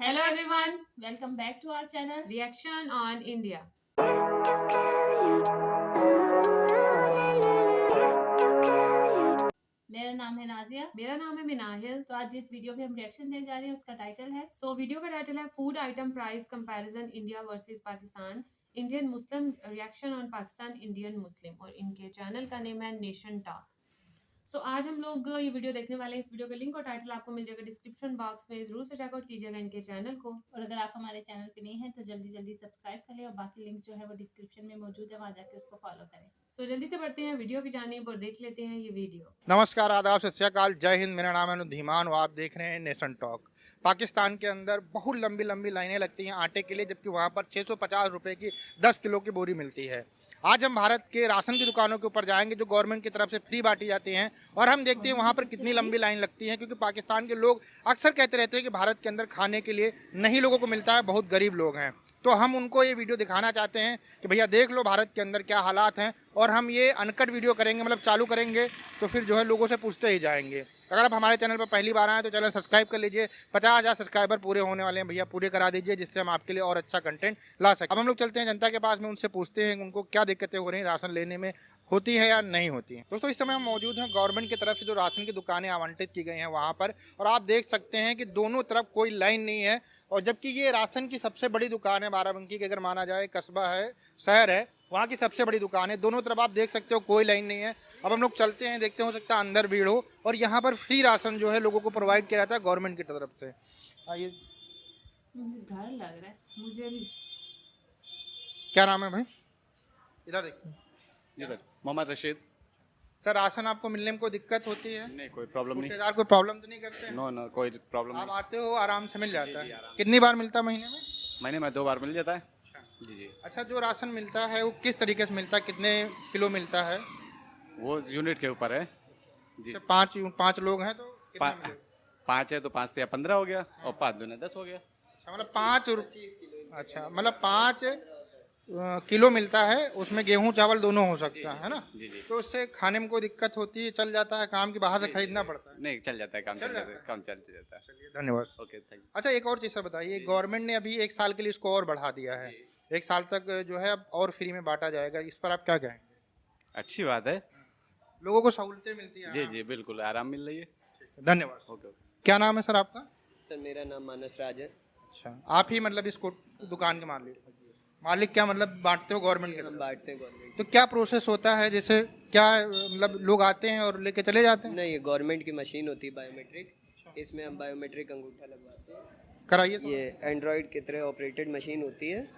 Hello everyone, welcome back to our channel Reaction on India. मेरा नाम है नाजिया। मेरा नाम है मिनाहिल। तो आज जिस वीडियो पे हम रिएक्शन देने जा रहे हैं उसका टाइटल है वीडियो का टाइटल है food item price comparison India versus Pakistan, Indian Muslim reaction on Pakistan Indian Muslim, और इनके चैनल का नेम है नेशन टॉक। आज हम लोग ये वीडियो देखने वाले हैं। इस वीडियो का लिंक और टाइटल आपको मिल जाएगा डिस्क्रिप्शन बॉक्स में, जरूर से चेकआउट कीजिएगा इनके चैनल को। और अगर आप हमारे चैनल पे नहीं हैं तो जल्दी जल्दी सब्सक्राइब कर लें और बाकी लिंक्स जो है वो डिस्क्रिप्शन में मौजूद है, वहाँ जाके उसको फॉलो करें। जल्दी से बढ़ते हैं वीडियो की जानिब और देख लेते हैं ये वीडियो। नमस्कार, आदाब, सत श्री अकाल, जय हिंद। मेरा नाम है अनुधीमान और आप देख रहे हैं नेशन टॉक। पाकिस्तान के अंदर बहुत लंबी लंबी लाइनें लगती हैं आटे के लिए, जबकि वहाँ पर 650 रुपये की 10 किलो की बोरी मिलती है। आज हम भारत के राशन की दुकानों के ऊपर जाएंगे जो गवर्नमेंट की तरफ से फ्री बांटी जाती हैं, और हम देखते हैं वहाँ पर कितनी लंबी लाइन लगती है, क्योंकि पाकिस्तान के लोग अक्सर कहते रहते हैं कि भारत के अंदर खाने के लिए नहीं लोगों को मिलता है, बहुत गरीब लोग हैं। तो हम उनको ये वीडियो दिखाना चाहते हैं कि भैया देख लो भारत के अंदर क्या हालात हैं, और हम ये अनकट वीडियो करेंगे, मतलब चालू करेंगे तो फिर जो है लोगों से पूछते ही जाएंगे। अगर आप हमारे चैनल पर पहली बार आए तो चैनल सब्सक्राइब कर लीजिए। 50,000 सब्सक्राइबर पूरे होने वाले हैं भैया, पूरे करा दीजिए, जिससे हम आपके लिए और अच्छा कंटेंट ला सकें। अब हम लोग चलते हैं जनता के पास में, उनसे पूछते हैं उनको क्या दिक्कतें हो रही हैं, राशन लेने में होती है या नहीं होती है। दोस्तों, इस समय हम मौजूद हैं गवर्नमेंट की तरफ से जो राशन की दुकानें आवंटित की गई हैं वहाँ पर, और आप देख सकते हैं कि दोनों तरफ कोई लाइन नहीं है, और जबकि ये राशन की सबसे बड़ी दुकान है बाराबंकी की, अगर माना जाए कस्बा है, शहर है, वहाँ की सबसे बड़ी दुकान है। दोनों तरफ आप देख सकते हो कोई लाइन नहीं है। अब हम लोग चलते हैं, देखते हो सकता है अंदर भीड़ हो, और यहाँ पर फ्री राशन जो है लोगों को प्रोवाइड किया जाता है गवर्नमेंट की तरफ से। आइए, मुझे डर लग रहा है, मुझे भी। क्या नाम है भाई? इधर देखिए। जी sir, Mohammad Rashid. Sir, ration आपको मिलने में कोई दिक्कत होती है? नहीं, कोई प्रॉब्लम नहीं। ठेकेदार कोई प्रॉब्लम तो नहीं करते हैं? नो नो, कोई प्रॉब्लम आप नहीं। आते हो आराम से मिल जाता है? कितनी बार मिलता है महीने में? महीने में 2 बार मिल जाता है। जी जी। अच्छा, जो राशन मिलता है वो किस तरीके से मिलता है, कितने किलो मिलता है? वो यूनिट के ऊपर है जी। तो पाँच लोग हैं तो कितना पा- मिलेगा? 5 है तो 5 से या 15 हो गया, और 5 दूने 10 हो गया। अच्छा, मतलब 5। अच्छा, मतलब 5 किलो मिलता है, उसमें गेहूं चावल दोनों हो सकता है ना? जी जी। तो उससे खाने में कोई दिक्कत होती है, चल जाता है काम, की बाहर से खरीदना पड़ता है? नहीं, चल जाता है काम, चल चल जाता जाता है। है काम, चलते जाता है। चलिए, धन्यवाद। Okay, thank you. अच्छा, एक और चीज़ सर बताइए, गवर्नमेंट ने अभी 1 साल के लिए इसको और बढ़ा दिया है, 1 साल तक जो है अब और फ्री में बांटा जाएगा, इस पर आप क्या कहेंगे? अच्छी बात है। लोगों को सहूलतें मिलती हैं? जी जी, बिल्कुल आराम मिल रही है। धन्यवाद। Okay okay. क्या नाम है सर आपका? सर मेरा नाम मानस राज है। अच्छा, आप ही मतलब इसको दुकान के मालिक क्या मतलब बांटते हो गवर्नमेंट के हम तरफ? बांटते हैं गवर्नमेंट। तो क्या प्रोसेस होता है, जैसे क्या मतलब लोग आते हैं और लेके चले जाते हैं? नहीं, ये गवर्नमेंट की मशीन होती है बायोमेट्रिक, इसमें हम बायोमेट्रिक अंगूठा लगवाते हैं। कराइए तो। ये एंड्रॉयड की तरह ऑपरेटेड मशीन होती है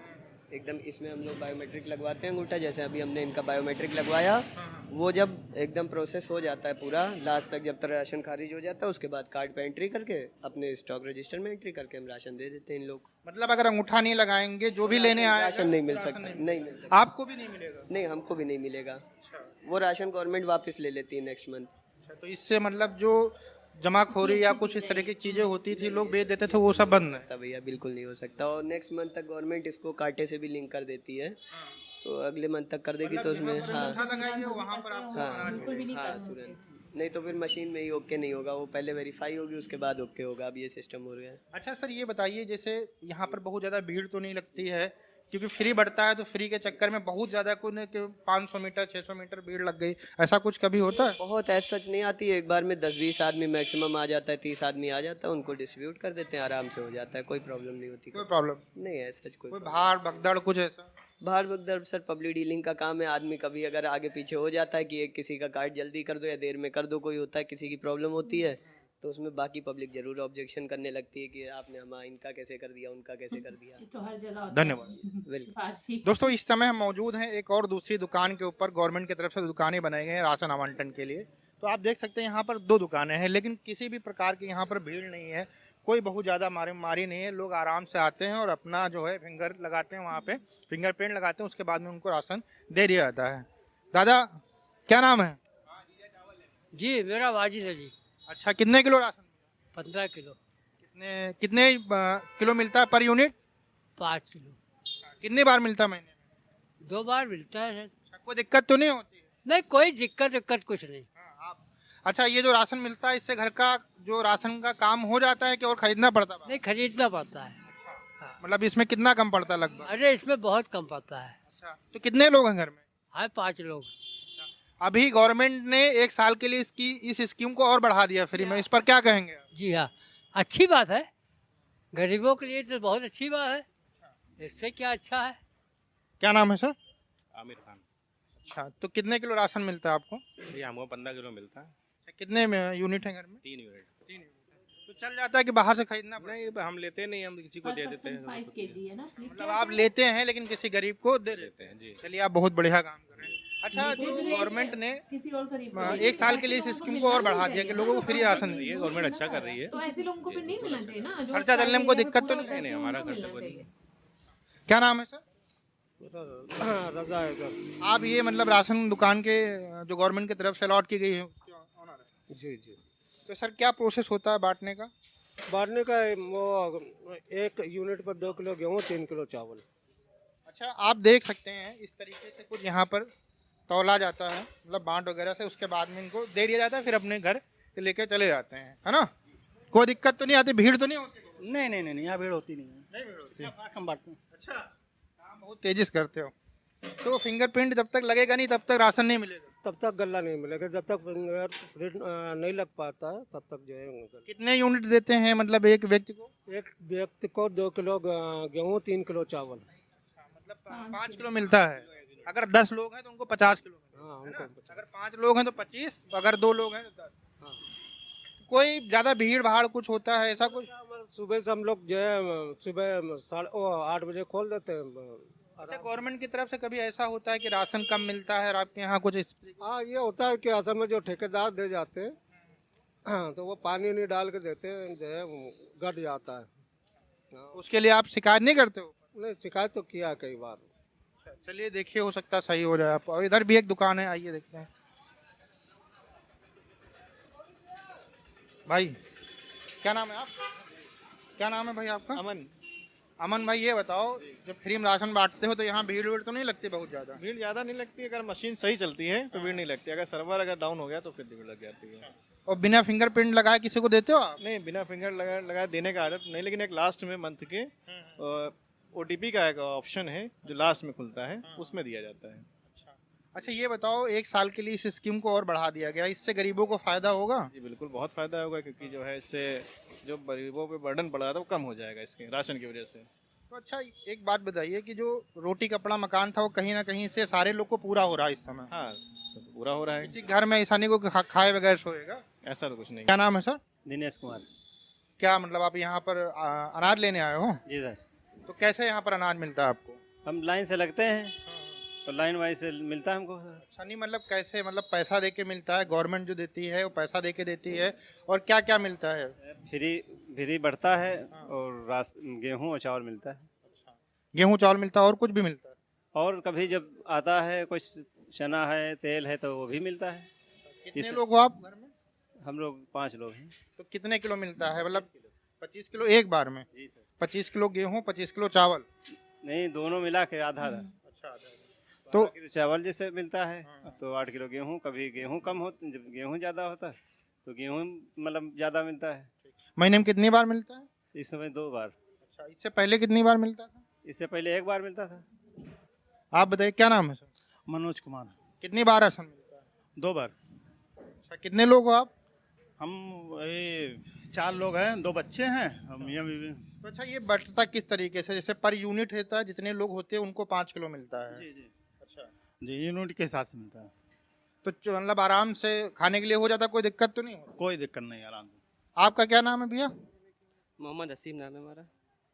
एकदम, इसमें हम लोग बायोमेट्रिक लगवाते हैं अंगूठा, जैसे अभी हमने इनका बायोमेट्रिक लगवाया। वो जब एकदम प्रोसेस हो जाता है पूरा लास्ट तक, जब तक राशन खारिज हो जाता है, उसके बाद कार्ड पे एंट्री करके अपने स्टॉक रजिस्टर में एंट्री करके हम राशन दे देते हैं इन लोग। मतलब अगर अंगूठा नहीं लगाएंगे जो भी लेने आए राशन नहीं मिल सकता, नहीं मिल सकता। आपको भी नहीं मिलेगा? नहीं, हमको भी नहीं मिलेगा। वो राशन गवर्नमेंट वापस ले लेती है नेक्स्ट मंथ। अच्छा, तो इससे मतलब जो जमाखोरी या कुछ इस तरह की चीजें होती थी, लोग बेच देते थे, वो सब बंद है? तब भैया बिल्कुल नहीं हो सकता, और नेक्स्ट मंथ तक गवर्नमेंट इसको कांटे से भी लिंक कर देती है, तो अगले मंथ तक कर देगी, तो उसमें हाँ लगाएंगे वहाँ पर आपको हाँ बिल्कुल भी नहीं हाँ कर सकते। तुरंत। नहीं तो फिर मशीन में ही ओके नहीं होगा, वो पहले वेरीफाई होगी उसके बाद ओके होगा। अब ये सिस्टम हो गया है। अच्छा सर, ये बताइए, जैसे यहाँ पर बहुत ज़्यादा भीड़ तो नहीं लगती है, क्योंकि फ्री बढ़ता है तो फ्री के चक्कर में बहुत ज़्यादा कोई 500 मीटर 600 मीटर भीड़ लग गई, ऐसा कुछ कभी होता है? बहुत ऐसा सच नहीं आती है, एक बार में 10-20 आदमी मैक्सिमम आ जाता है, 30 आदमी आ जाता है, उनको डिस्ट्रीब्यूट कर देते हैं, आराम से हो जाता है, कोई प्रॉब्लम नहीं होती। कोई प्रॉब्लम नहीं है सच कोई कोई problem। भाड़ भगदड़ कुछ ऐसा? बाहर भगदड़ सर पब्लिक डीलिंग का काम है, आदमी कभी अगर आगे पीछे हो जाता है कि एक किसी का कार्ड जल्दी कर दो या देर में कर दो, कोई होता है किसी की प्रॉब्लम होती है, तो उसमें बाकी पब्लिक जरूर ऑब्जेक्शन करने लगती है कि आपने हमारा इनका कैसे कर दिया, उनका कैसे कर दिया। ये तो हर जगह होता है। धन्यवाद। सिफारिशी। दोस्तों, इस समय हम मौजूद हैं एक और दूसरी दुकान के ऊपर, गवर्नमेंट की तरफ से दुकानें बनाई गई हैं राशन आवंटन के लिए। तो आप देख सकते हैं यहाँ पर 2 दुकानें हैं, लेकिन किसी भी प्रकार की यहाँ पर भीड़ नहीं है, कोई बहुत ज़्यादा मारी नहीं है। लोग आराम से आते हैं और अपना जो है फिंगर लगाते हैं, वहाँ पे फिंगरप्रिंट लगाते हैं, उसके बाद में उनको राशन दे दिया जाता है। दादा, क्या नाम है? जी मेरा वाजिद है जी। अच्छा, कितने किलो राशन? 15 किलो। कितने किलो मिलता है पर यूनिट? 5 किलो। कितनी बार मिलता है महीने में? 2 बार मिलता है सर। अच्छा, कोई दिक्कत तो नहीं होती है? नहीं, कोई दिक्कत कुछ नहीं। हाँ, अच्छा, ये जो राशन मिलता है इससे घर का जो राशन का काम हो जाता है कि और खरीदना पड़ता है? नहीं खरीदना पड़ता है। मतलब इसमें कितना कम पड़ता है लगभग? अरे इसमें बहुत कम पड़ता है। अच्छा, तो कितने लोग हैं घर में? है 5 लोग। अभी गवर्नमेंट ने 1 साल के लिए इस स्कीम को और बढ़ा दिया फ्री में, इस पर क्या कहेंगे आप? जी हाँ, अच्छी बात है, गरीबों के लिए तो बहुत अच्छी बात है। इससे क्या अच्छा है। क्या नाम है सर? आमिर खान। अच्छा, तो कितने किलो राशन मिलता है आपको? जी हमको 15 किलो मिलता है। कितने में यूनिट है घर में? 3 यूनिट। 3 यूनिट है। तो चल जाता है कि बाहर से खरीदना पड़ता है? नहीं हम लेते नहीं, हम किसी को पर दे देते पर्सन हैं। 5 kg है ना, ये मतलब क्या आप है? लेते हैं लेकिन किसी गरीब को दे देते देते हैं जी। हैं। चलिए, आप बहुत बढ़िया काम कर रहे हैं। अच्छा, लेते तो तो नहीं, गवर्नमेंट ने किसी और गरीब को 1 साल के लिए इस ऐसे स्कीम लोगों को और मिलना बढ़ा नहीं दिया कि चाहिए लोगों को ना, फ्री और राशन ये गवर्नमेंट अच्छा कर रही है। तो ऐसे लोगों को भी नहीं मिलना चाहिए ना, जो खर्चा चलने में कोई दिक्कत तो पूरा नहीं? करते नहीं, हैं, हमारा उनको खर्चा मिलना कोई चाहिए। क्या नाम है सर? रजा है सर। आप ये मतलब राशन दुकान के जो गवर्नमेंट की तरफ से अलॉट की गई है उसके ऑनर है? जी जी। तो सर क्या प्रोसेस होता है बांटने का? बांटने का वो 1 यूनिट पर 2 किलो गेहूँ 3 किलो चावल। अच्छा, आप देख सकते हैं इस तरीके से कुछ यहाँ पर तौला जाता है, मतलब बांट वगैरह से, उसके बाद में इनको दे दिया जाता है, फिर अपने घर लेके चले जाते हैं, है ना? कोई दिक्कत तो नहीं आती, भीड़ तो नहीं होती? नहीं नहीं नहीं, यहाँ भीड़ होती नहीं है। नहीं भीड़ होती। हम बांटते हैं। अच्छा, काम बहुत तेजी से करते हो। तो फिंगरप्रिंट जब तक लगेगा नहीं तब तक राशन नहीं मिलेगा? तब तक गल्ला नहीं मिलेगा, जब तक फिंगरप्रिंट नहीं लग पाता है तब तक जो है गल्ला। कितने यूनिट देते हैं मतलब एक व्यक्ति को? एक व्यक्ति को 2 किलो गेहूँ 3 किलो चावल। मतलब 5 किलो मिलता है। अगर 10 लोग हैं तो उनको 50 किलो मिलेगा, हाँ है ना? उनको अगर 5 लोग हैं तो 25, अगर 2 लोग हैं तो 10। हाँ। कोई ज्यादा भीड़ भाड़ कुछ होता है ऐसा कुछ? सुबह से हम लोग जो है सुबह 8:30 बजे खोल देते हैं। अच्छा, गवर्नमेंट की तरफ से कभी ऐसा होता है कि राशन कम मिलता है और आपके यहाँ कुछ हाँ, ये होता है कि असल में जो ठेकेदार दे जाते हैं तो वो पानी नहीं डाल के देते हैं, जो है घट जाता है। उसके लिए आप शिकायत नहीं करते हो? नहीं, शिकायत तो किया है कई बार। चलिए, देखिए हो सकता है सही हो जाए आप। और इधर भी एक दुकान है, आइए देखते हैं। भाई क्या नाम है आप? क्या नाम है भाई आपका? अमन। अमन भाई, ये बताओ जब फ्री में राशन बांटते हो तो यहाँ भीड़ वीड़ तो नहीं लगती बहुत ज्यादा? भीड़ ज़्यादा नहीं लगती, अगर मशीन सही चलती है तो भीड़ नहीं लगती, अगर सर्वर अगर डाउन हो गया तो फिर भीड़ लग जाती है। और बिना फिंगरप्रिंट लगाए किसी को देते हो आप? नहीं, बिना फिंगर लगा देने का आदत नहीं, लेकिन एक लास्ट में मंथ के OTP का एक ऑप्शन है जो लास्ट में खुलता है, उसमें दिया जाता है। अच्छा, ये बताओ 1 साल के लिए इस स्कीम को और बढ़ा दिया गया, इससे गरीबों को फायदा होगा? जी बिल्कुल, बहुत फ़ायदा होगा, क्योंकि जो है इससे जो गरीबों पे बर्डन पड़ रहा था वो कम हो जाएगा इसके राशन की वजह से। तो अच्छा, एक बात बताइए कि जो रोटी कपड़ा मकान था वो कहीं ना कहीं से सारे लोग को पूरा हो रहा है इस समय? हाँ, सब पूरा हो रहा है, किसी घर में ऐसा नहीं को खाए बगैर सोएगा? ऐसा तो कुछ नहीं। क्या नाम है सर? दिनेश कुमार। क्या मतलब आप यहाँ पर अनाज लेने आए हो? जी सर, तो कैसे यहाँ पर अनाज मिलता है आपको? हम लाइन से लगते हैं तो लाइन वाइज से मिलता है हमको। अच्छा, नहीं मतलब कैसे, मतलब पैसा दे के मिलता है, गवर्नमेंट जो देती है वो पैसा दे के देती है, और क्या क्या मिलता है? फ्री बढ़ता है और गेहूँ और चावल मिलता है। गेहूँ चावल मिलता है और कुछ भी मिलता है? और कभी जब आता है कुछ चना है तेल है तो वो भी मिलता है। कितने लोग हो आप घर में? हम लोग 5 लोग हैं। तो कितने किलो मिलता है? मतलब 25 किलो एक बार में? जी सर। 25 किलो गेहूँ, 25 किलो चावल? नहीं, दोनों मिला के आधा आधा। अच्छा, तो किलो चावल जैसे मिलता है तो 8 किलो गेहूँ, कभी गेहूँ कम होता, जब गेहूँ ज़्यादा होता है तो गेहूँ मतलब ज़्यादा मिलता है। महीने में कितनी बार मिलता है? इस समय 2 बार। अच्छा, इससे पहले कितनी बार मिलता था? इससे पहले 1 बार मिलता था। आप बताइए, क्या नाम है सर? मनोज कुमार। कितनी बार राशन मिलता है? 2 बार। अच्छा, कितने लोग हो आप? हम ये 4 लोग हैं, 2 बच्चे हैं, हम मियाँ बीवी। तो अच्छा, ये बंटता किस तरीके से? जैसे पर यूनिट होता है, जितने लोग होते हैं उनको 5 किलो मिलता है? जी जी अच्छा, जी, यूनिट के हिसाब से मिलता है। तो मतलब आराम से खाने के लिए हो जाता, कोई दिक्कत तो नहीं होती? कोई दिक्कत नहीं, आराम से। आपका क्या नाम है भैया? मोहम्मद हसीम नाम है हमारा।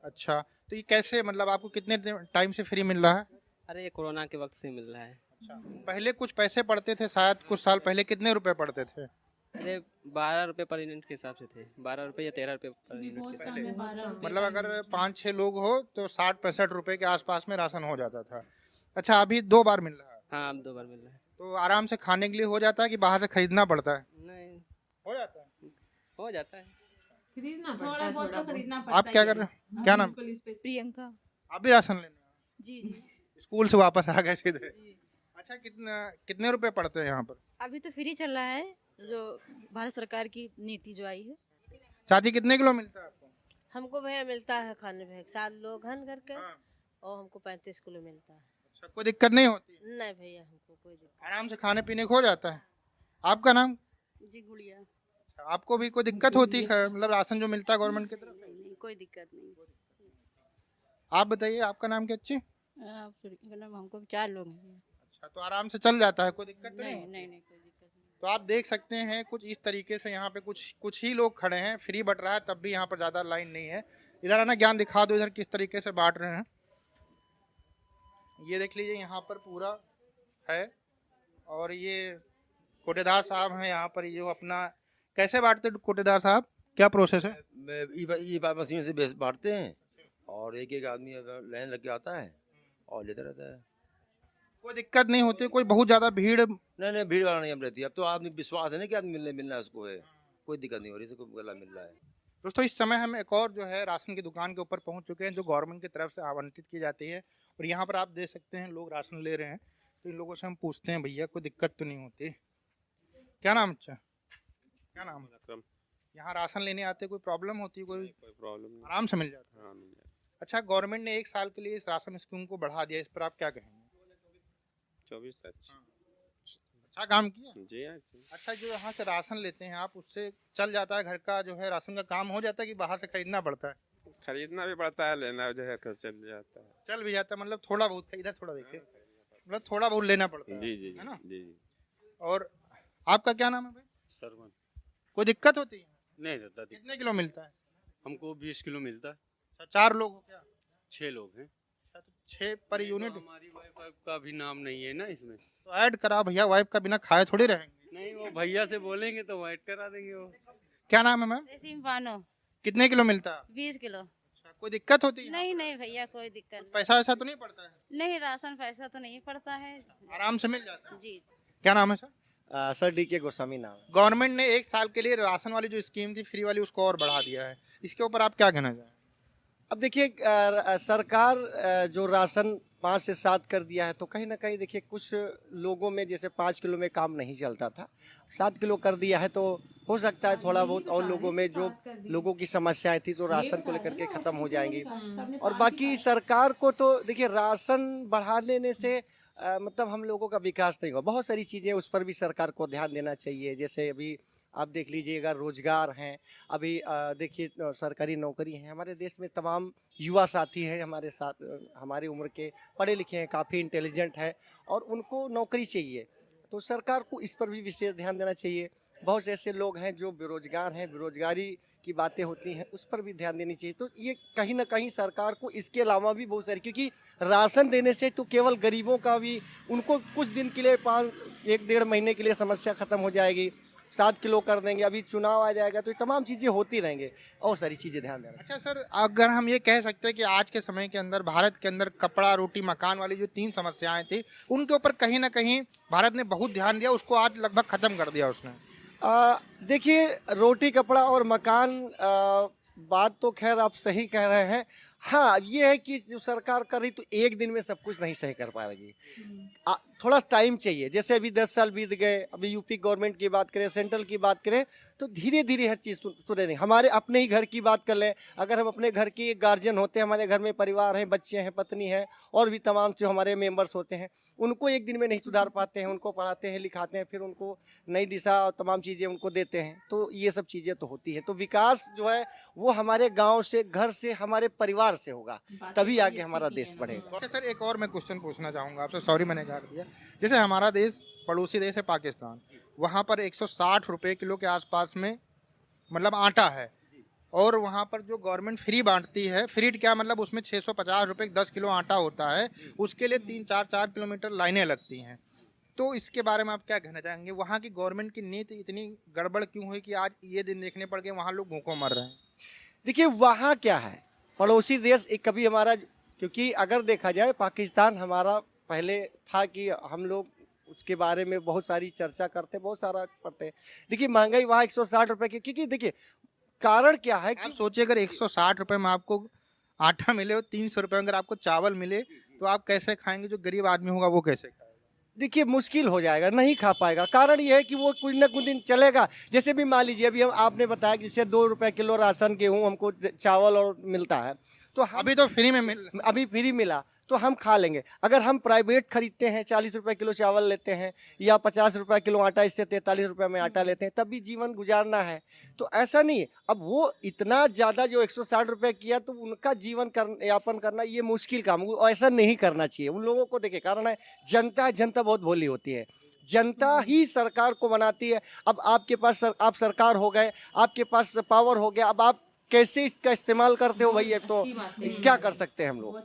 अच्छा, तो ये कैसे, मतलब आपको कितने टाइम से फ्री मिल रहा है? अरे ये कोरोना के वक्त से मिल रहा है। अच्छा, पहले कुछ पैसे पड़ते थे शायद, कुछ साल पहले कितने रुपए पड़ते थे? अरे 12 रुपये पर यूनिट के हिसाब से थे, 12 रुपये या 13 रुपये पर यूनिट के हिसाब से। मतलब अगर 5-6 लोग हो तो 60-65 रुपए के आसपास में राशन हो जाता था। अच्छा, अभी 2 बार मिल रहा है? हाँ, अब 2 बार मिल रहा है। तो आराम से खाने के लिए हो जाता है कि बाहर से खरीदना पड़ता है? नहीं, हो जाता है। हो जाता है। खरीदना पड़ता थोड़ा है, बहुत तो बहुत। खरीदना पड़ता आप क्या कर रहे हैं? क्या नाम? प्रियंका। आप भी राशन लेने आए? जी जी। स्कूल से वापस आ गए सीधे? अच्छा, कितने रुपए पड़ते हैं यहाँ पर? अभी तो फ्री चल रहा है, जो भारत सरकार की नीति जो आई है। चाची कितने किलो मिलता है आपको? हमको भैया मिलता है खाने में 7 लोग हैं घर के और हमको 35 किलो मिलता है। अच्छा, कोई दिक्कत नहीं होती? नहीं भैया हमको कोई दिक्कत। आराम से खाने पीने को हो जाता है। आपका नाम? जी गुड़िया। आपको भी कोई दिक्कत होती है मतलब राशन जो मिलता है गवर्नमेंट की तरफ? नहीं कोई दिक्कत नहीं। आप बताइए, आपका नाम क्या अच्छी? हमको 4 लोग हैं। अच्छा, तो आराम से चल जाता है, कोई दिक्कत तो नहीं नहीं? नहीं नहीं कोई दिक्कत नहीं। तो आप देख सकते हैं कुछ इस तरीके से यहाँ पे कुछ ही लोग खड़े हैं, फ्री बट रहा है तब भी यहाँ पर ज़्यादा लाइन नहीं है। इधर आना, ज्ञान दिखा दो इधर किस तरीके से बांट रहे हैं। ये देख लीजिए यहाँ पर पूरा है और ये कोटेदार साहब हैं यहाँ पर, ये अपना कैसे बांटते कोटेदार साहब, क्या प्रोसेस है? ई बात मशीन से बेस बांटते हैं और एक एक आदमी लाइन लग के आता है और लेता रहता है। कोई दिक्कत नहीं होती? कोई बहुत ज़्यादा भीड़? नहीं भीड़ वाला नहीं अब रहती। अब तो आदमी विश्वास है ना कि आदमी मिलना उसको है, कोई दिक्कत नहीं हो रही, इसको गला मिल रहा है। दोस्तों इस समय हम एक और जो है राशन की दुकान के ऊपर पहुंच चुके हैं जो गवर्नमेंट की तरफ से आवंटित की जाती है और यहाँ पर आप देख सकते हैं लोग राशन ले रहे हैं। तो इन लोगों से हम पूछते हैं, भैया कोई दिक्कत तो नहीं होती? क्या नाम? अच्छा, क्या नाम है? यहाँ राशन लेने आते कोई प्रॉब्लम होती है? कोई प्रॉब्लम नहीं, आराम से मिल जाता है? हाँ मिल जाता है। अच्छा, गवर्नमेंट ने 1 साल के लिए इस राशन स्कीम को बढ़ा दिया, इस पर आप क्या कहेंगे? 24 तक अच्छा काम किया जी। अच्छा, जो यहाँ से राशन लेते हैं आप, उससे चल जाता है घर का जो है राशन का काम हो जाता है कि बाहर से खरीदना पड़ता है? खरीदना भी पड़ता है, लेना जो है चल जाता है। चल भी जाता है, मतलब थोड़ा बहुत। इधर थोड़ा देखिए, मतलब थोड़ा बहुत लेना पड़ता है। जी जी है ना? जी जी। और आपका क्या नाम है भाई? सरवन। कोई दिक्कत होती है? नहीं दादा। कितने किलो मिलता है? हमको 20 किलो मिलता है। अच्छा, 4 लोग हो क्या? 6 लोग हैं। 6 पर यूनिट? हमारी वाइफ का भी नाम नहीं है ना इसमें, तो ऐड करा भैया, वाइफ का बिना खाए थोड़ी रहेंगे। नहीं वो भैया से बोलेंगे तो ऐड करा देंगे वो। क्या नाम है मैम? बानो। कितने किलो मिलता है? 20 किलो। अच्छा, कोई दिक्कत होती है? नहीं नहीं भैया कोई दिक्कत नहीं। पैसा वैसा तो नहीं पड़ता है? नहीं राशन पैसा तो नहीं पड़ता है, आराम से मिल जाता है? जी। क्या नाम है सर? सर DK गोस्वामी नाम है। गवर्नमेंट ने 1 साल के लिए राशन वाली जो स्कीम थी फ्री वाली, उसको और बढ़ा दिया है, इसके ऊपर आप क्या कहना चाहें? अब देखिए सरकार जो राशन 5 से 7 कर दिया है तो कहीं ना कहीं देखिए कुछ लोगों में जैसे 5 किलो में काम नहीं चलता था, 7 किलो कर दिया है तो हो सकता है थोड़ा बहुत और लोगों में जो लोगों की समस्याएं थी तो राशन को लेकर के ख़त्म हो जाएंगी। और बाकी सरकार को तो देखिए राशन बढ़ा देने से मतलब हम लोगों का विकास नहीं होगा। बहुत सारी चीज़ें उस पर भी सरकार को ध्यान देना चाहिए। जैसे अभी आप देख लीजिएगा रोजगार हैं, अभी देखिए सरकारी नौकरी हैं। हमारे देश में तमाम युवा साथी हैं हमारे साथ, हमारी उम्र के, पढ़े लिखे हैं, काफ़ी इंटेलिजेंट हैं और उनको नौकरी चाहिए, तो सरकार को इस पर भी विशेष ध्यान देना चाहिए। बहुत से ऐसे लोग हैं जो बेरोजगार हैं, बेरोजगारी की बातें होती हैं उस पर भी ध्यान देनी चाहिए। तो ये कहीं ना कहीं सरकार को इसके अलावा भी बहुत सारी, क्योंकि राशन देने से तो केवल गरीबों का भी, उनको कुछ दिन के लिए 1-1.5 महीने के लिए समस्या ख़त्म हो जाएगी, 7 किलो कर देंगे, अभी चुनाव आ जाएगा तो ये तमाम चीज़ें होती रहेंगे और सारी चीज़ें ध्यान देना। अच्छा सर, अगर हम ये कह सकते हैं कि आज के समय के अंदर भारत के अंदर कपड़ा, रोटी, मकान वाली जो 3 समस्याएं थी उनके ऊपर कहीं ना कहीं भारत ने बहुत ध्यान दिया, उसको आज लगभग ख़त्म कर दिया उसने। देखिए रोटी, कपड़ा और मकान, बात तो खैर आप सही कह रहे हैं। हाँ ये है कि जो सरकार कर रही तो एक दिन में सब कुछ नहीं सही कर पाएगी, थोड़ा टाइम चाहिए। जैसे अभी 10 साल बीत गए, अभी यूपी गवर्नमेंट की बात करें, सेंट्रल की बात करें तो धीरे धीरे हर चीज़ सुधरेगी। हमारे अपने ही घर की बात कर लें, अगर हम अपने घर के गार्जियन होते हैं, हमारे घर में परिवार है, बच्चे हैं, पत्नी है और भी तमाम जो हमारे मेंबर्स होते हैं, उनको एक दिन में नहीं सुधार पाते हैं, उनको पढ़ाते हैं, लिखाते हैं, फिर उनको नई दिशा और तमाम चीज़ें उनको देते हैं, तो ये सब चीज़ें तो होती है। तो विकास जो है वो हमारे गाँव से, घर से, हमारे परिवार से होगा, तभी आगे हमारा देश बढ़ेगा। अच्छा सर, एक और मैं क्वेश्चन पूछना चाहूँगा आपसे, सॉरी मैंने काट दिया। जैसे हमारा देश पड़ोसी देश है पाकिस्तान, वहाँ पर 160 रुपये किलो के आसपास में मतलब आटा है और वहाँ पर जो गवर्नमेंट फ्री बांटती है, फ्री क्या मतलब उसमें 650 रुपये 10 किलो आटा होता है, उसके लिए 3-4 किलोमीटर लाइनें लगती हैं। तो इसके बारे में आप क्या कहना चाहेंगे? वहाँ की गवर्नमेंट की नीति इतनी गड़बड़ क्यों हुई कि आज ये दिन देखने पड़ गए वहाँ लोग भूखों मर रहे हैं? देखिए वहाँ क्या है, पड़ोसी देश एक कभी हमारा, क्योंकि अगर देखा जाए पाकिस्तान हमारा पहले था कि हम लोग उसके बारे में बहुत सारी चर्चा करते, बहुत सारा पढ़ते हैं। देखिए महंगाई वहाँ 160 रुपये की, क्योंकि देखिए कारण क्या है कि आप सोचिए अगर 160 रुपये में आपको आटा मिले और 300 रुपये अगर आपको चावल मिले तो आप कैसे खाएंगे? जो गरीब आदमी होगा वो कैसे खाएगा? देखिए मुश्किल हो जाएगा, नहीं खा पाएगा। कारण ये है कि वो कुछ ना कुछ दिन चलेगा। जैसे भी मान लीजिए अभी हम आपने बताया कि जैसे 2 रुपए किलो राशन गेहूँ हमको चावल और मिलता है, तो अभी तो फ्री में अभी फ्री मिला तो हम खा लेंगे। अगर हम प्राइवेट खरीदते हैं 40 रुपए किलो चावल लेते हैं या 50 रुपए किलो आटा, इससे 43 रुपए में आटा लेते हैं, तब भी जीवन गुजारना है। तो ऐसा नहीं है, अब वो इतना ज़्यादा जो 160 रुपए किया तो उनका जीवन यापन करना ये मुश्किल काम, ऐसा नहीं करना चाहिए उन लोगों को। देखिए कारण है जनता है, जनता बहुत भोली होती है, जनता ही सरकार को बनाती है। अब आपके पास आप सरकार हो गए, आपके पास पावर हो गया, अब आप कैसे इसका इस्तेमाल करते हो भाई, तो क्या कर सकते हैं हम लोग।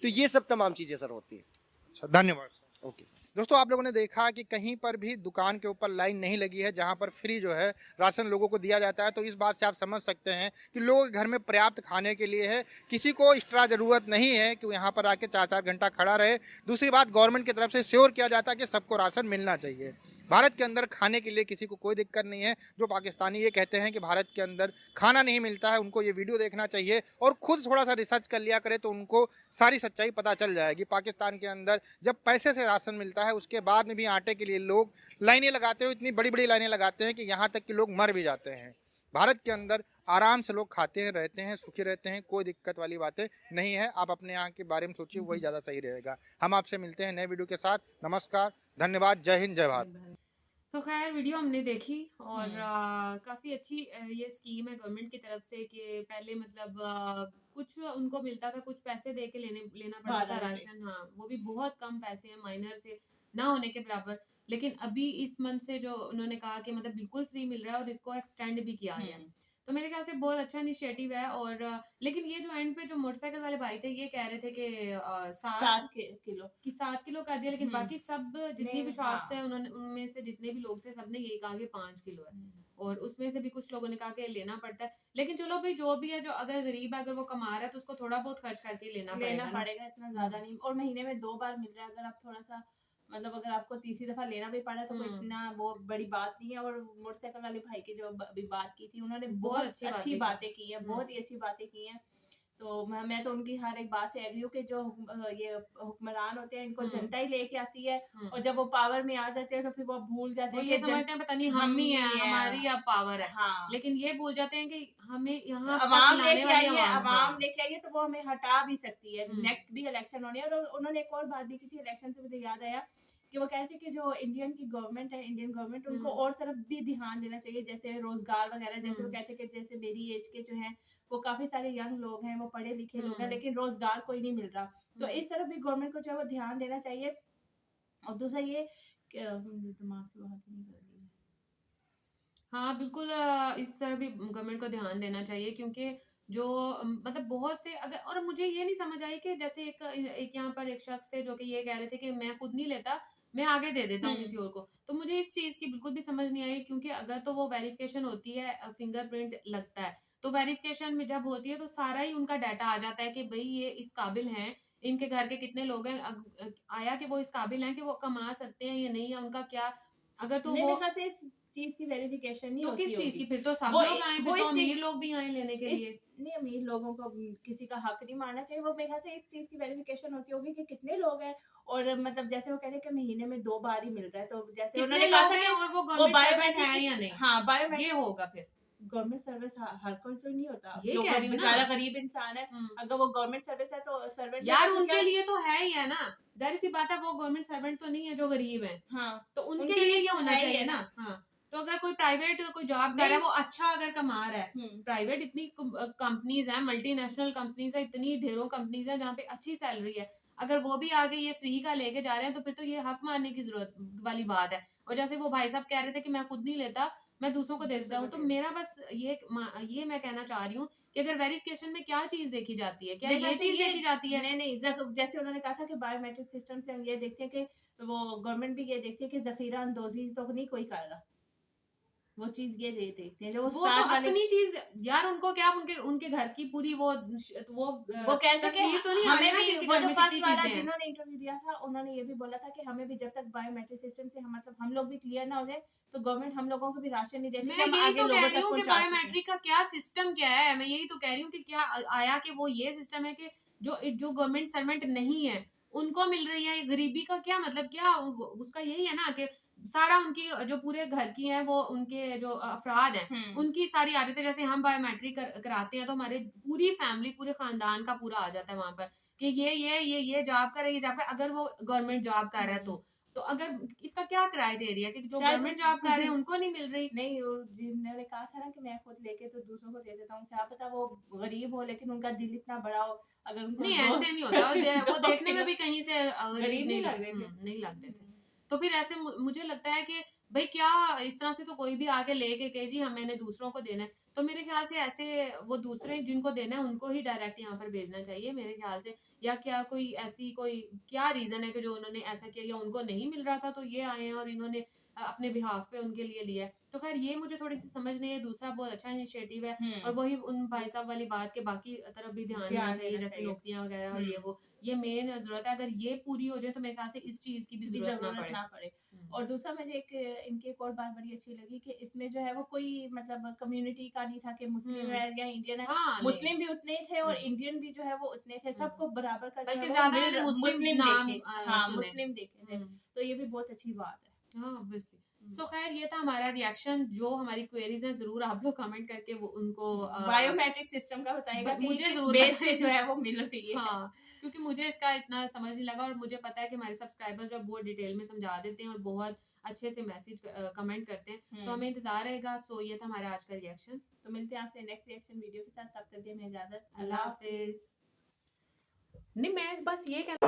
तो ये सब तमाम चीजें सर होती है। धन्यवाद। Okay sir. दोस्तों आप लोगों ने देखा कि कहीं पर भी दुकान के ऊपर लाइन नहीं लगी है जहां पर फ्री जो है राशन लोगों को दिया जाता है। तो इस बात से आप समझ सकते हैं कि लोगों के घर में पर्याप्त खाने के लिए है, किसी को एक्स्ट्रा ज़रूरत नहीं है कि यहाँ पर आके 4-4 घंटा खड़ा रहे। दूसरी बात, गवर्नमेंट की तरफ से श्योर किया जाता है कि सबको राशन मिलना चाहिए। भारत के अंदर खाने के लिए किसी को कोई दिक्कत नहीं है। जो पाकिस्तानी ये कहते हैं कि भारत के अंदर खाना नहीं मिलता है, उनको ये वीडियो देखना चाहिए और खुद थोड़ा सा रिसर्च कर लिया करे तो उनको सारी सच्चाई पता चल जाएगी। पाकिस्तान के अंदर जब पैसे से राशन मिलता है उसके बाद में भी आटे के लिए लोग लाइनें लगाते हो, इतनी बड़ी बड़ी लाइनें लगाते हैं कि यहाँ तक कि लोग मर भी जाते हैं। भारत के अंदर आराम से लोग खाते हैं, रहते हैं, सुखी रहते हैं, कोई दिक्कत वाली बातें नहीं है। आप अपने यहाँ के बारे में सोचिए, वही ज़्यादा सही रहेगा। हम आपसे मिलते हैं नए वीडियो के साथ। नमस्कार, धन्यवाद, जय हिंद, जय भारत। तो खैर वीडियो हमने देखी और काफ़ी अच्छी ये स्कीम है गवर्नमेंट की तरफ से कि पहले मतलब कुछ उनको मिलता था, कुछ पैसे दे के लेना पड़ता था राशन। हाँ, वो भी बहुत कम पैसे हैं, माइनर से ना होने के बराबर। लेकिन अभी इस मंथ से जो उन्होंने कहा कि मतलब बिल्कुल फ्री मिल रहा है और इसको एक्सटेंड भी किया गया है, तो मेरे ख्याल से बहुत अच्छा इनिशिएटिव है। और लेकिन ये जो एंड पे जो मोटरसाइकिल वाले भाई थे ये कह रहे थे कि 7 किलो कर दिया, लेकिन बाकी सब जितनी भी शॉप्स हैं उन्होंने, उनमें से जितने भी लोग थे सबने यही कहा कि 5 किलो है। और उसमें से भी कुछ लोगों ने कहा कि लेना पड़ता है। लेकिन चलो भाई जो भी है, जो अगर गरीब है, अगर वो कमा रहा है तो उसको थोड़ा बहुत खर्च करके लेना पड़ेगा, इतना ज्यादा नहीं। और महीने में 2 बार मिल रहा है, अगर आप थोड़ा सा मतलब अगर आपको तीसरी दफा लेना भी पड़ा तो कोई इतना वो बड़ी बात नहीं है। और मोटरसाइकिल वाले भाई की जो अभी बात की थी, उन्होंने बहुत अच्छी बातें की हैं, बहुत ही अच्छी बातें की हैं। तो मैं तो उनकी हर एक बात से एग्री हूँ कि जो ये हुक्मरान होते हैं इनको जनता ही लेके आती है, और जब वो पावर में आ जाते हैं तो फिर वो भूल जाते हैं, ये समझते हैं पता नहीं हम ही हैं, हमारी अब पावर है। हाँ। लेकिन ये भूल जाते हैं कि हमें यहाँ अवाम लेके आई है, अवाम लेके आई है तो वो हमें हटा भी सकती है। नेक्स्ट भी इलेक्शन होने है। और उन्होंने एक और बात भी की थी इलेक्शन से, मुझे याद आया कि वो कह रहे थे कि जो इंडियन की गवर्नमेंट है, इंडियन गवर्नमेंट, उनको और तरफ भी ध्यान देना चाहिए, जैसे रोजगार वगैरह। जैसे वो कहते हैं कि जैसे मेरी एज के जो हैं वो काफी सारे यंग लोग हैं, वो पढ़े लिखे लोग हैं, लेकिन रोजगार कोई नहीं मिल रहा। तो इस तरफ भी गवर्नमेंट को जो है वो ध्यान देना चाहिए। और दूसरा ये दिमाग से बात नहीं कर रही है। हाँ बिल्कुल, इस तरह भी गवर्नमेंट को ध्यान देना चाहिए, क्योंकि जो मतलब बहुत से अगर, और मुझे ये नहीं समझ आई कि जैसे एक यहाँ पर एक शख्स थे जो कि ये कह रहे थे कि मैं खुद नहीं लेता, मैं आगे दे देता हूँ किसी और को। तो मुझे इस चीज़ की बिल्कुल भी समझ नहीं आई, क्योंकि अगर तो वो वेरिफिकेशन होती है, फिंगरप्रिंट लगता है, तो वेरिफिकेशन में जब होती है तो सारा ही उनका डाटा आ जाता है कि भाई ये इस काबिल हैं, इनके घर के कितने लोग हैं, आया कि वो इस काबिल हैं कि वो कमा सकते हैं या नहीं, या उनका क्या, अगर तो वो इस चीज की वेरिफिकेशन नहीं तो होती किस चीज की, होगी। फिर तो सब लोग आए, फिर तो अमीर लोग भी आए लेने के लिए। नहीं, अमीर लोगों को किसी का हक नहीं मानना चाहिए। वो मेरे ख्याल से इस चीज की वेरिफिकेशन होती होगी कि कितने लोग हैं, और मतलब जैसे वो कह रहे हैं कि महीने में 2 बार ही मिल रहा है, तो जैसे उन्होंने कहा था कि और वो गवर्नमेंट सर्वेंट है या नहीं। हाँ, बायोमेट्रिक ये होगा फिर गवर्नमेंट सर्विस हर कोई तो नहीं होता, ये कह रही हूँ बेचारा गरीब इंसान है, अगर वो गवर्नमेंट सर्विस है तो सर्वेंट यार उनके लिए तो है ही है ना, जाहिर सी बात है, वो गवर्नमेंट सर्वेंट तो नहीं है जो गरीब है। हाँ, तो उनके लिए ये होना चाहिए ना। हाँ, तो अगर कोई प्राइवेट कोई जॉब कर रहा है, वो अच्छा अगर कमा रहा है, प्राइवेट इतनी कंपनीज हैं, मल्टीनेशनल कंपनीज है, इतनी ढेरों कंपनीज है जहाँ पे अच्छी सैलरी है, अगर वो भी आगे ये फ्री का लेके जा रहे हैं तो फिर तो ये हक मानने की जरूरत वाली बात है। और जैसे वो भाई साहब कह रहे थे कि मैं खुद नहीं लेता, मैं दूसरों को दे देता हूँ, तो मेरा बस ये मैं कहना चाह रही हूँ कि अगर वेरिफिकेशन में क्या चीज देखी जाती है, क्या ये चीज देखी जाती है? नहीं, जैसे उन्होंने कहा था कि बायोमेट्रिक सिस्टम से हम ये देखते हैं कि वो गवर्नमेंट भी ये देखती है कि जखीरा अंदोजी तो नहीं कोई कर रहा, वो चीज ये देखते हैं जो वो तो अपनी चीज यार, उनको क्या उनके घर की पूरी वो कहते तस्वीर तो नहीं आ रही ना कि वो जो फर्स्ट वाला जिन्होंने इंटरव्यू दिया था उन्होंने ये भी बोला था कि हमें भी जब तक बायोमेट्रिक सिस्टम से मतलब हम लोग भी क्लियर ना हो जाए तो गवर्नमेंट हम लोगों को भी राशन नहीं देती। मैं यही तो कह रही हूँ कि बायोमेट्रिक का क्या सिस्टम क्या है, मैं यही तो कह रही हूँ कि क्या आया कि वो ये सिस्टम है कि जो गवर्नमेंट सर्वेंट नहीं है उनको मिल रही है। गरीबी का क्या मतलब, क्या उसका यही है ना कि सारा उनकी जो पूरे घर की है वो उनके जो अफराद हैं उनकी सारी आदतें, जैसे हम बायोमेट्रिक कराते हैं तो हमारे पूरी फैमिली पूरे खानदान का पूरा आ जाता है वहां पर कि ये जॉब कर रही है, जॉब कर, अगर वो गवर्नमेंट जॉब कर रहा है तो अगर इसका क्या क्राइटेरिया कि जो गवर्नमेंट जॉब कर रहे हैं उनको नहीं मिल रही। नहीं, जिन्होंने कहा था ना कि मैं खुद लेके तो दूसरों को दे देता हूँ, क्या पता वो गरीब हो लेकिन उनका दिल इतना बड़ा हो, अगर उनको नहीं ऐसे नहीं होता, वो देखने में भी कहीं से गरीब नहीं लग रहे नहीं लग रहे थे। तो फिर ऐसे मुझे लगता है कि भाई क्या इस तरह से तो कोई भी आके लेके कहे जी हम मैंने दूसरों को देना है, तो मेरे ख्याल से ऐसे वो दूसरे जिनको देना है उनको ही डायरेक्ट यहाँ पर भेजना चाहिए मेरे ख्याल से। या क्या कोई ऐसी कोई क्या रीजन है कि जो उन्होंने ऐसा किया, या उनको नहीं मिल रहा था तो ये आए हैं और इन्होंने अपने बिहाफ पे उनके लिए लिया है। तो खैर ये मुझे थोड़ी सी समझ नहीं है। दूसरा बहुत अच्छा इनिशिएटिव है और वही उन भाई साहब वाली बात के बाकी तरफ भी ध्यान देना चाहिए, जैसे नौकरियां वगैरह और ये मेन जरूरत है। अगर ये पूरी हो जाए तो मेरे ख्याल से इस चीज की भी जरूरत ना पड़े। और दूसरा मुझे इनकी एक और बात बड़ी अच्छी लगी कि इसमें जो है वो कोई मतलब कम्युनिटी का नहीं था कि मुस्लिम है या इंडियन है। मुस्लिम भी उतने थे और इंडियन भी जो है वो उतने थे, सबको बराबर का बल्कि ज्यादा मुस्लिम देखे थे, तो ये भी बहुत अच्छी बात है। हाँ ऑब्वियसली। सो खैर ये था हमारा रिएक्शन। जो हमारी क्वेरीज हैं जरूर आप लोग कमेंट करके वो उनको बायोमेट्रिक सिस्टम का बताएगा कि मुझे जरूर बेस पे जो है वो मिल रही है। हाँ क्योंकि मुझे इसका इतना समझ नहीं लगा और मुझे पता है कि हमारे सब्सक्राइबर्स जो बहुत डिटेल में समझा देते हैं और बहुत अच्छे से मैसेज कमेंट करते हैं, तो हमें इंतजार रहेगा। सो ये था हमारा आज का रिएक्शन। तो मिलते हैं आपसे नेक्स्ट रिएक्शन वीडियो के साथ, तब तक दें हमें इजाजत। अल्लाह हाफिज। नहीं मैं बस ये कहना